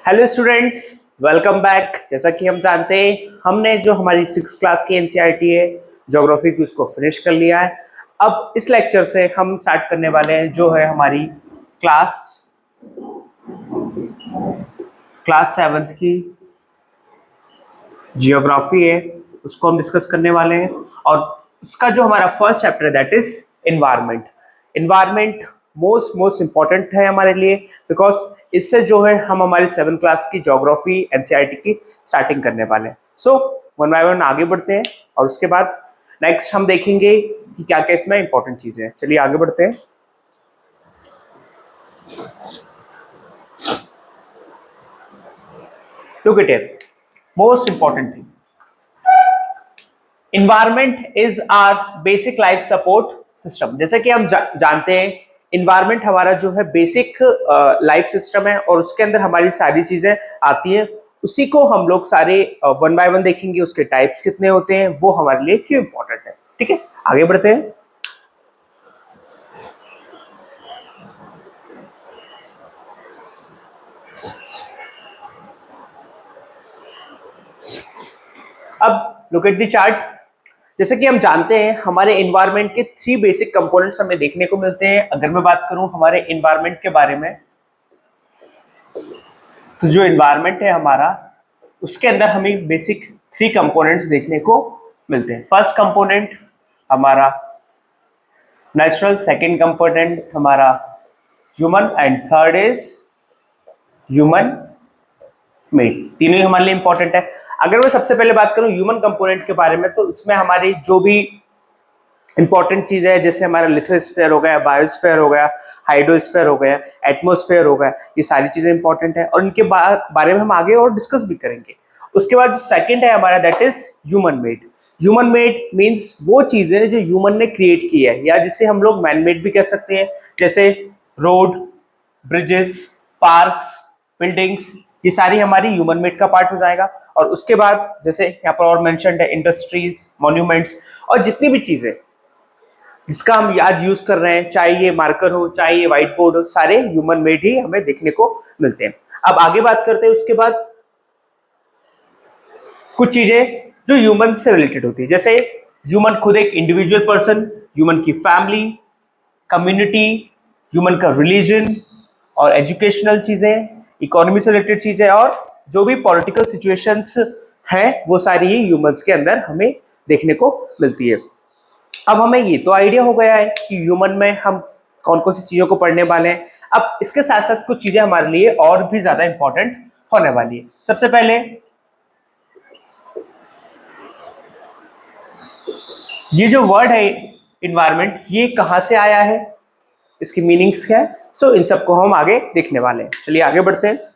Hello students, welcome back. जैसा कि हम जानते हैं, हमने जो हमारी 6 क्लास की एनसीईआरटी है ज्योग्राफी की, उसको फिनिश कर लिया है। अब इस लेक्चर से हम स्टार्ट करने वाले हैं जो है हमारी क्लास क्लास 7th की जियोग्राफी है, उसको हम डिस्कस करने वाले हैं। और उसका जो हमारा फर्स्ट चैप्टर है that is environment. Environment most important है हमारे लिए, बिकॉज इससे जो है हम हमारी 7th क्लास की ज्योग्राफी एनसीईआरटी की स्टार्टिंग करने वाले हैं। सो वन बाय वन आगे बढ़ते हैं और उसके बाद नेक्स्ट हम देखेंगे कि क्या क्या इसमें इंपॉर्टेंट चीजें हैं। चलिए आगे बढ़ते हैं। Look it here, most important thing, environment is our basic life support system. जैसे कि हम जानते हैं, इन्वायरमेंट हमारा जो है बेसिक लाइफ सिस्टम है और उसके अंदर हमारी सारी चीजें आती हैं। उसी को हम लोग सारे वन बाय वन देखेंगे, उसके टाइप्स कितने होते हैं, वो हमारे लिए क्यों इंपॉर्टेंट है। ठीक है, आगे बढ़ते हैं। अब लुक एट द चार्ट। जैसे कि हम जानते हैं, हमारे एनवायरनमेंट के 3 बेसिक कंपोनेंट्स हमें देखने को मिलते हैं। अगर मैं बात करूं हमारे एनवायरनमेंट के बारे में, तो जो एनवायरनमेंट है हमारा, उसके अंदर हमें बेसिक 3 कंपोनेंट्स देखने को मिलते हैं। फर्स्ट कंपोनेंट हमारा नेचुरल, सेकंड कंपोनेंट हमारा human and third is human made. तीनों ही हमारे लिए इंपॉर्टेंट है। अगर मैं सबसे पहले बात करूं ह्यूमन कंपोनेंट के बारे में, तो उसमें हमारी जो भी इंपॉर्टेंट चीज है, जैसे हमारा लिथोस्फीयर हो गया, बायोस्फीयर हो गया, हाइड्रोस्फीयर हो गया, एटमॉस्फेयर हो गया, ये सारी चीजें इंपॉर्टेंट है और इनके बारे में हम आगे और डिस्कस भी करेंगे। उसके बाद सेकंड है हमारा that is human made. Human made means वो चीजें जो ह्यूमन ने क्रिएट की है, या जिसे हम लोग मैन मेड भी कह सकते हैं, जैसे रोड, ब्रिजेस, पार्क्स, बिल्डिंग्स, ये सारी हमारी ह्यूमन मेड का पार्ट हो जाएगा। और उसके बाद जैसे यहाँ पर और मेंशन्ड है इंडस्ट्रीज, मॉन्यूमेंट्स और जितनी भी चीजें जिसका हम आज यूज कर रहे हैं, चाहे ये मार्कर हो, चाहे ये व्हाइट बोर्ड हो, सारे ह्यूमन मेड ही हमें देखने को मिलते हैं। अब आगे बात करते हैं उसके बाद कुछ चीजें जो ह्यूमन से रिलेटेड होती है, जैसे ह्यूमन खुद एक इंडिविजुअल पर्सन, ह्यूमन की फैमिली, कम्युनिटी, ह्यूमन का रिलीजन और एजुकेशनल चीजें, इकोनॉमी से रिलेटेड चीजें और जो भी पॉलिटिकल सिचुएशंस हैं, वो सारी ही ह्यूमंस के अंदर हमें देखने को मिलती है। अब हमें ये तो आइडिया हो गया है कि ह्यूमन में हम कौन कौन सी चीजों को पढ़ने वाले हैं। अब इसके साथ साथ कुछ चीजें हमारे लिए और भी ज्यादा इंपॉर्टेंट होने वाली है। सबसे पहले ये जो वर्ड है इन्वायरमेंट, ये कहां से आया है, इसकी मीनिंग्स क्या है, सो इन सबको हम आगे देखने वाले हैं। चलिए आगे बढ़ते हैं।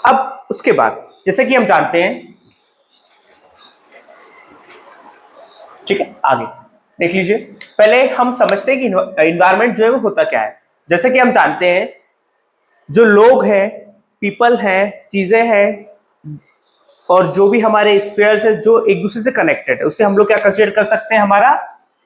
अब उसके बाद जैसे कि हम जानते हैं, ठीक है, आगे देख लीजिए। पहले हम समझते हैं कि इन्वायरमेंट जो है वो होता क्या है। जैसे कि हम जानते हैं, जो लोग हैं, पीपल हैं, चीजें हैं और जो भी हमारे स्फीयर्स है जो एक दूसरे से कनेक्टेड है, उससे हम लोग क्या कंसीडर कर सकते हैं, हमारा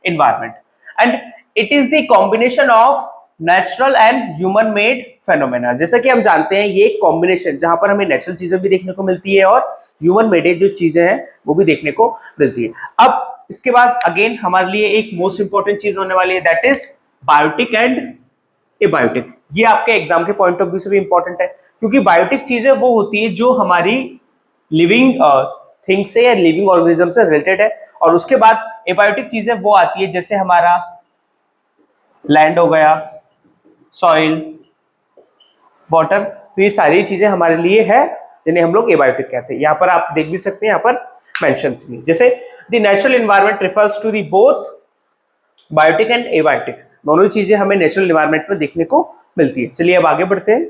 environment. And it is the combination of natural and human made phenomena. जैसा कि हम जानते हैं, ये एक कॉम्बिनेशन जहां पर हमें नेचुरल चीजें भी देखने को मिलती है और ह्यूमन मेड जो चीजें हैं वो भी देखने को मिलती है। अब इसके बाद अगेन हमारे लिए एक मोस्ट इंपॉर्टेंट चीज होने वाली है that is biotic and abiotic. ये आपके एग्जाम के पॉइंट ऑफ व्यू से भी इंपॉर्टेंट है, क्योंकि बायोटिक चीजें वो होती है जो हमारी लिविंग थिंग से या लिविंग ऑर्गेनिज्म से रिलेटेड है। और उसके बाद एबायोटिक चीजें वो आती है जैसे हमारा लैंड हो गया, सॉइल, वाटर, तो ये सारी चीजें हमारे लिए है जिन्हें हम लोग एबायोटिक कहते हैं। यहाँ पर आप देख भी सकते हैं, यहाँ पर मेंशन्स भी, जैसे the natural environment refers to the both biotic and abiotic. दोनों चीजें हमें नेचुरल एनवायरनमेंट में देखने को मिलती है। चलिए अब आगे बढ़ते हैं।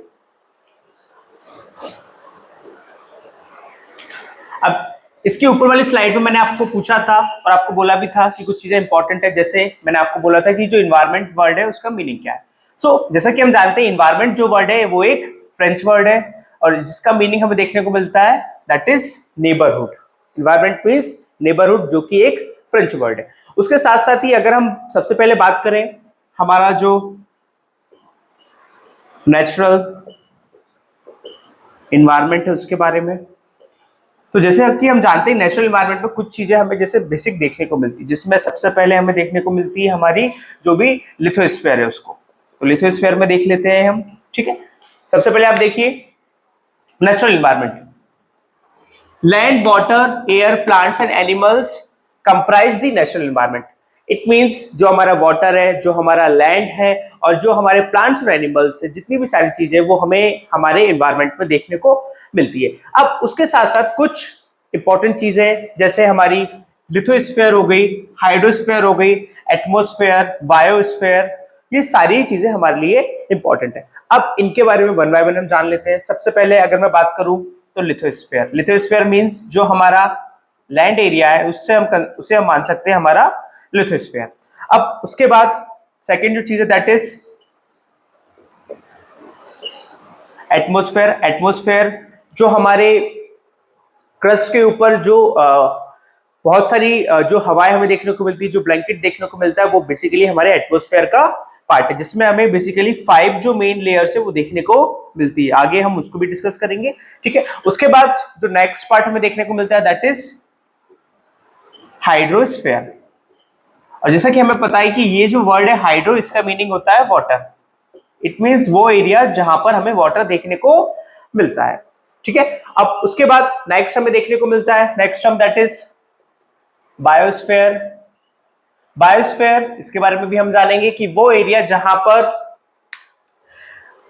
अब इसके ऊपर वाली स्लाइड में मैंने आपको पूछा था और आपको बोला भी था कि कुछ चीजें इंपॉर्टेंट है। जैसे मैंने आपको बोला था कि जो इन्वायरमेंट वर्ड है उसका मीनिंग क्या है। सो जैसा कि हम जानते हैं, इन्वायरमेंट जो वर्ड है वो एक फ्रेंच वर्ड है और जिसका मीनिंग हमें देखने को मिलता है that is neighbourhood. Environment means neighbourhood, जो कि एक फ्रेंच वर्ड है। उसके साथ साथ ही अगर हम सबसे पहले बात करें, हमारा जो नेचुरल इन्वायरमेंट है उसके बारे में। तो जैसे कि हम जानते हैं नेचुरल इन्वायरमेंट में कुछ चीजें हमें जैसे बेसिक देखने को मिलती है, जिसमें सबसे पहले हमें देखने को मिलती है हमारी जो भी लिथोस्फीयर है उसको। तो लिथोस्फीयर में देख लेते हैं हम, ठीक है। सबसे पहले आप देखिए natural environment, land, water, air, plants and animals comprise the natural environment. It means जो हमारा वाटर है, जो हमारा लैंड है और जो हमारे प्लांट्स और एनिमल्स है, जितनी भी सारी चीजें वो हमें हमारे इन्वायरमेंट में देखने को मिलती है। अब उसके साथ साथ कुछ इंपॉर्टेंट चीजें जैसे हमारी लिथोस्फीयर हो गई, हाइड्रोस्फीयर हो गई, एटमॉस्फेयर, बायोस्फीयर, ये सारी चीजें हमारे लिए इंपॉर्टेंट है। अब इनके बारे में वन बाय वन हम जान लेते हैं। सबसे पहले अगर मैं बात करूं तो लिथोस्फीयर, लिथोस्फीयर मींस जो हमारा लैंड एरिया है उसे हम मान सकते हैं हमारा लिथोस्फीयर। अब उसके बाद सेकंड जो चीज है दैट इज एटमॉस्फेयर। एटमॉस्फेयर जो हमारे क्रस्ट के ऊपर जो बहुत सारी जो हवाएं हमें देखने को मिलती है, जो ब्लैंकेट देखने को मिलता है, वो बेसिकली हमारे एटमॉस्फेयर का पार्ट है, जिसमें हमें बेसिकली 5 जो मेन लेयर्स है वो देखने को मिलती है। आगे हम उसको भी डिस्कस करेंगे, ठीक है। उसके बाद जो नेक्स्ट पार्ट हमें देखने को मिलता है दैट इज हाइड्रोस्फीयर। और जैसा कि हमें पता है कि ये जो वर्ड है हाइड्रो, इसका मीनिंग होता है वाटर। इट मींस वो एरिया जहां पर हमें वाटर देखने को मिलता है, ठीक है। अब उसके बाद नेक्स्ट हमें देखने को मिलता है next term that is biosphere. Biosphere इसके बारे में भी हम जानेंगे कि वो एरिया जहां पर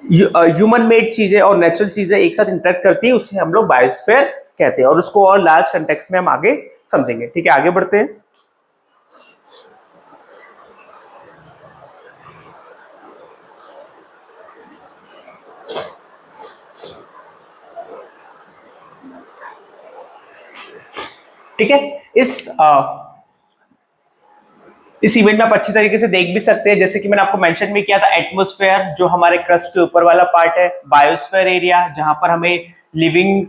ह्यूमन मेड चीजें और नेचुरल चीजें एक साथ इंटरेक्ट करती है, उसे हम लोग बायोस्फीयर कहते हैं। और उसको और लार्ज कंटेक्स्ट में हम आगे समझेंगे, ठीक है। आगे बढ़ते हैं। ठीक है, इस इवेंट में आप अच्छी तरीके से देख भी सकते हैं, जैसे कि मैंने आपको मेंशन भी किया था, एटमॉस्फेयर जो हमारे क्रस्ट के ऊपर वाला पार्ट है, बायोस्फीयर एरिया जहां पर हमें लिविंग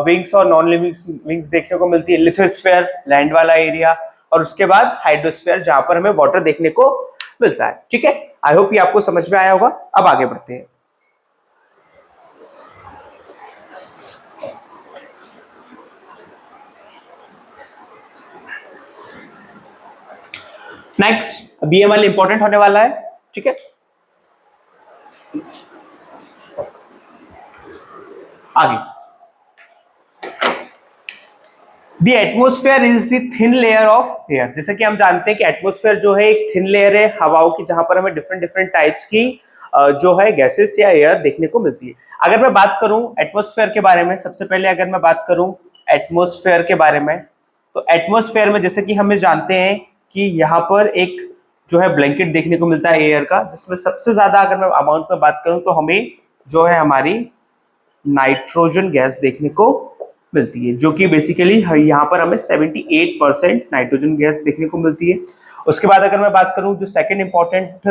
विंग्स और नॉन लिविंग विंग्स देखने को मिलती है, लिथोस्फीयर लैंड वाला एरिया, और उसके बाद हाइड्रोस्फीयर जहां पर हमें वाटर देखने को मिलता है, ठीक है। आई होप ये आपको समझ में आया होगा। अब आगे बढ़ते हैं। नेक्स्ट बीएमएल इंपॉर्टेंट होने वाला है, ठीक है। आगे the atmosphere is the thin layer of air. जैसे कि हम जानते हैं कि एटमोस्फेयर जो है एक थिन लेयर है हवाओं की, जहां पर हमें डिफरेंट डिफरेंट टाइप्स की जो है गैसेस या एयर देखने को मिलती है। अगर मैं बात करूं एटमोस्फेयर के बारे में, सबसे पहले अगर मैं बात करूं एटमोस्फेयर के बारे में, तो एटमोस्फेयर में जैसे कि हमें जानते हैं कि यहाँ पर एक जो है ब्लैंकेट देखने को मिलता है एयर का, जिसमें सबसे ज्यादा अगर मैं अमाउंट में बात करूं तो हमें जो है हमारी नाइट्रोजन गैस देखने को मिलती है, जो कि बेसिकली यहाँ पर हमें 78% नाइट्रोजन गैस देखने को मिलती है। उसके बाद अगर मैं बात करूं जो सेकंड इंपॉर्टेंट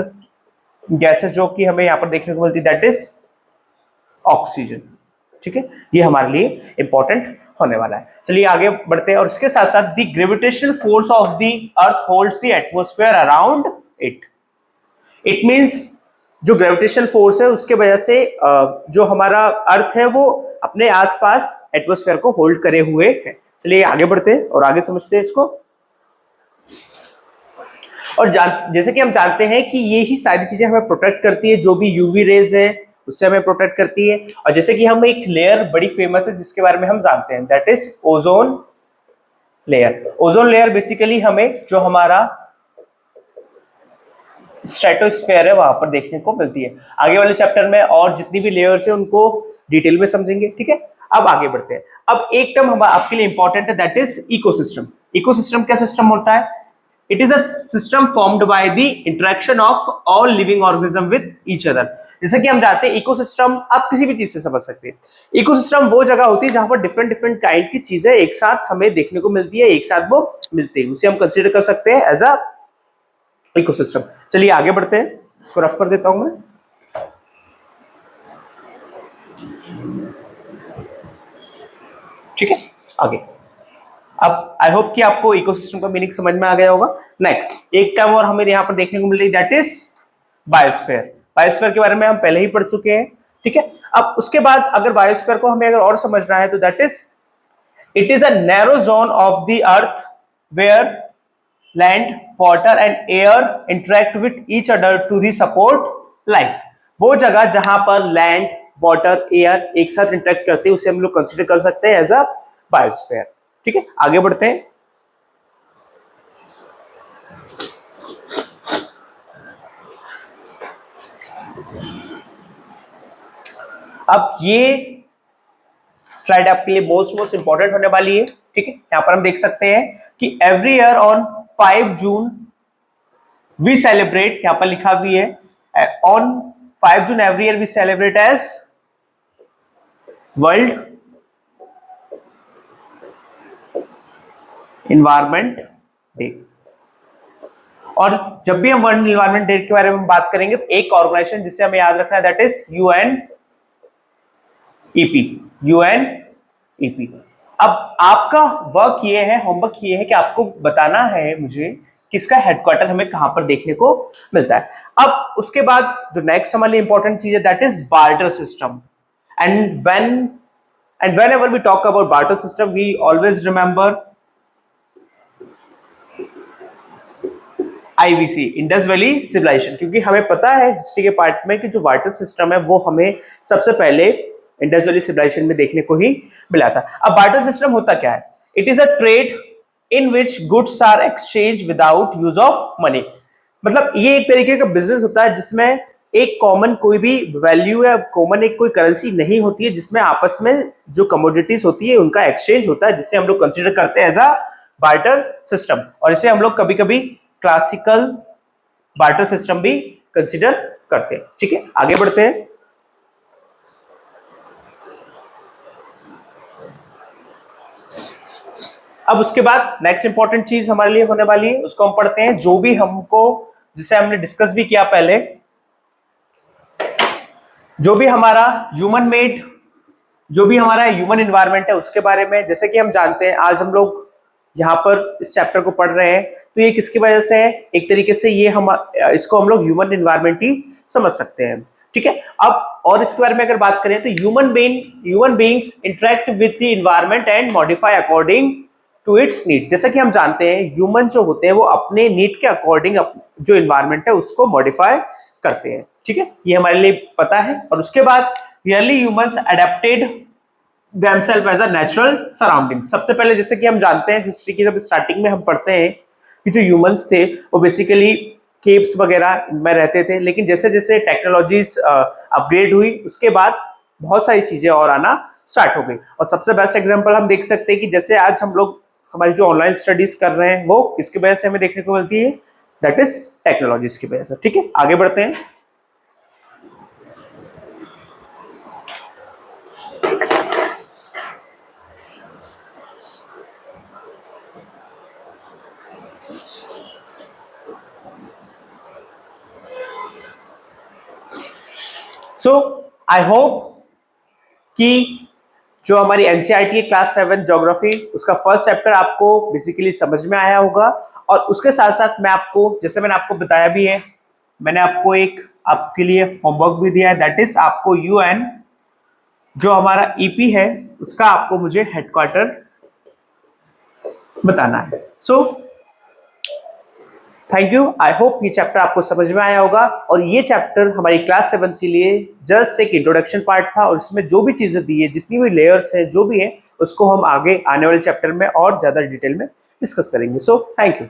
गैस है जो कि हमें यहाँ पर देखने को मिलती है दैट इज ऑक्सीजन, ठीक है। ये हमारे लिए इंपॉर्टेंट होने वाला है। चलिए आगे बढ़ते हैं। और इसके साथ साथ the gravitational force of the earth holds the atmosphere around it. It means जो ग्रेविटेशनल फोर्स है उसके वजह से जो हमारा अर्थ है वो अपने आसपास एटमॉस्फेयर को होल्ड करे हुए है। चलिए आगे बढ़ते हैं और आगे समझते हैं इसको। और जैसे कि हम जानते हैं कि ये ही सारी चीजें हमें प्रोटेक्ट करती है, जो भी यूवी रेज है उससे हमें प्रोटेक्ट करती है। और जैसे कि हम एक लेयर बड़ी फेमस है जिसके बारे में हम जानते हैं that is ozone layer. Ozone layer basically हमें जो हमारा स्ट्रेटोस्फेयर है वहां पर देखने को मिलती है। आगे वाले चैप्टर में और जितनी भी लेयर्स है उनको डिटेल में समझेंगे, ठीक है। अब आगे बढ़ते हैं। अब एक टर्म हमारा आपके लिए इंपॉर्टेंट है दैट इज इकोसिस्टम। इकोसिस्टम क्या सिस्टम होता है? It is a system formed by the interaction of all living organism with each other. जैसे कि हम जानते हैं इकोसिस्टम आप किसी भी चीज से समझ सकते हैं। इकोसिस्टम वो जगह होती है जहां पर डिफरेंट डिफरेंट काइंड की चीजें एक साथ हमें देखने को मिलती है, एक साथ वो मिलते हैं, उसे हम कंसीडर कर सकते हैं एज अ इकोसिस्टम। चलिए आगे बढ़ते हैं, इसको रफ कर देता हूं मैं। ठीक है, आगे। अब आई होप कि आपको इकोसिस्टम का मीनिंग समझ में आ गया होगा। नेक्स्ट एक टर्म और हमें यहां पर देखने को मिल रही दैट इज बायोस्फीयर। बायोस्फीयर के बारे में हम पहले ही पढ़ चुके हैं, ठीक है। अब उसके बाद अगर बायोस्फीयर को हमें अगर और समझना है तो that is it is a narrow zone of the earth where land water and air interact with each other to the support life. वो जगह जहां पर लैंड वाटर एयर एक साथ इंटरेक्ट करते हैं उसे हम लोग कंसिडर कर सकते हैं एज अ बायोस्फीयर, ठीक है। आगे बढ़ते हैं। अब ये स्लाइड आपके लिए मोस्ट इंपॉर्टेंट होने वाली है, ठीक है। यहां पर हम देख सकते हैं कि every year on 5 June we celebrate, यहां पर लिखा भी है on 5 June every year we celebrate as world environment day. और जब भी हम वर्ल्ड इन्वायरमेंट डे के बारे में बात करेंगे तो एक ऑर्गेनाइजेशन जिसे हमें याद रखना है दैट इज यूएनईपी। यूएनईपी। अब आपका वर्क ये है, होमवर्क ये है कि आपको बताना है मुझे कि इसका हेडक्वार्टर हमें कहां पर देखने को मिलता है। अब उसके बाद जो नेक्स्ट हमारे लिए इंपॉर्टेंट चीज है that is barter system. And whenever we talk about barter system we always remember IVC, Indus valley civilization, क्योंकि हमें पता है हिस्ट्री के पार्ट में कि जो बार्टर सिस्टम है वो हमें सबसे पहले इंडस वैली सिविलाइजेशन में देखने को ही मिला था। अब बार्टर सिस्टम होता क्या है? It is a trade in which goods are exchange without use of money. मतलब ये एक तरीके का बिजनेस होता है जिसमें एक कॉमन कोई भी वैल्यू या कॉमन एक कोई करेंसी नहीं होती है, जिसमें आपस में जो कमोडिटीज होती है उनका एक्सचेंज होता है, जिसे हम लोग कंसीडर करते हैं एज अ बार्टर सिस्टम। और इसे हम लोग कभी कभी क्लासिकल बार्टर सिस्टम भी कंसीडर करते हैं, ठीक है। आगे बढ़ते हैं। अब उसके बाद नेक्स्ट इंपॉर्टेंट चीज हमारे लिए होने वाली है उसको हम पढ़ते हैं, जो भी हमको जिसे हमने डिस्कस भी किया पहले, जो भी हमारा ह्यूमन मेड जो भी हमारा ह्यूमन इन्वायरमेंट है उसके बारे में। जैसे कि हम जानते हैं आज हम लोग यहाँ पर इस चैप्टर को पढ़ रहे हैं तो ये किसकी वजह से है? एक तरीके से ये हम इसको हम लोग ह्यूमन इन्वायरमेंट ही समझ सकते हैं, ठीक है। अब और इसके बारे में अगर बात करें तो human beings interact with the environment and modify according to its need. जैसा कि हम जानते हैं ह्यूमन जो होते हैं वो अपने नीड के अकॉर्डिंग जो इन्वायरमेंट है उसको मॉडिफाई करते हैं, ठीक है। ये हमारे लिए पता है। और उसके बाद really humans adapted themselves as a natural surroundings। सबसे पहले जैसे कि हम जानते हैं हिस्ट्री की जब स्टार्टिंग में हम पढ़ते हैं कि जो ह्यूमंस थे वो बेसिकली केव्स वगैरह में रहते थे, लेकिन जैसे जैसे टेक्नोलॉजीज अपग्रेड हुई उसके बाद बहुत सारी चीजें और आना स्टार्ट हो गई। और सबसे बेस्ट एग्जांपल हम देख सकते हैं कि जैसे आज हम लोग हमारी जो ऑनलाइन स्टडीज कर रहे हैं वो किसकी वजह से हमें देखने को मिलती है? दैट इज टेक्नोलॉजीज की वजह से, ठीक है। आगे बढ़ते हैं। सो आई होप कि जो हमारी एनसीईआरटी है क्लास 7 ज्योग्राफी उसका फर्स्ट चैप्टर आपको बेसिकली समझ में आया होगा। और उसके साथ साथ मैं आपको, जैसे मैंने आपको बताया भी है, मैंने आपको एक आपके लिए होमवर्क भी दिया है दैट इज आपको यूएन जो हमारा ईपी है उसका आपको मुझे हेडक्वार्टर बताना है। So thank you. I hope ये चैप्टर आपको समझ में आया होगा। और ये चैप्टर हमारी क्लास 7 के लिए जस्ट एक इंट्रोडक्शन पार्ट था और इसमें जो भी चीजें दी है, जितनी भी लेयर्स है, जो भी है, उसको हम आगे आने वाले चैप्टर में और ज्यादा डिटेल में डिस्कस करेंगे। So thank you.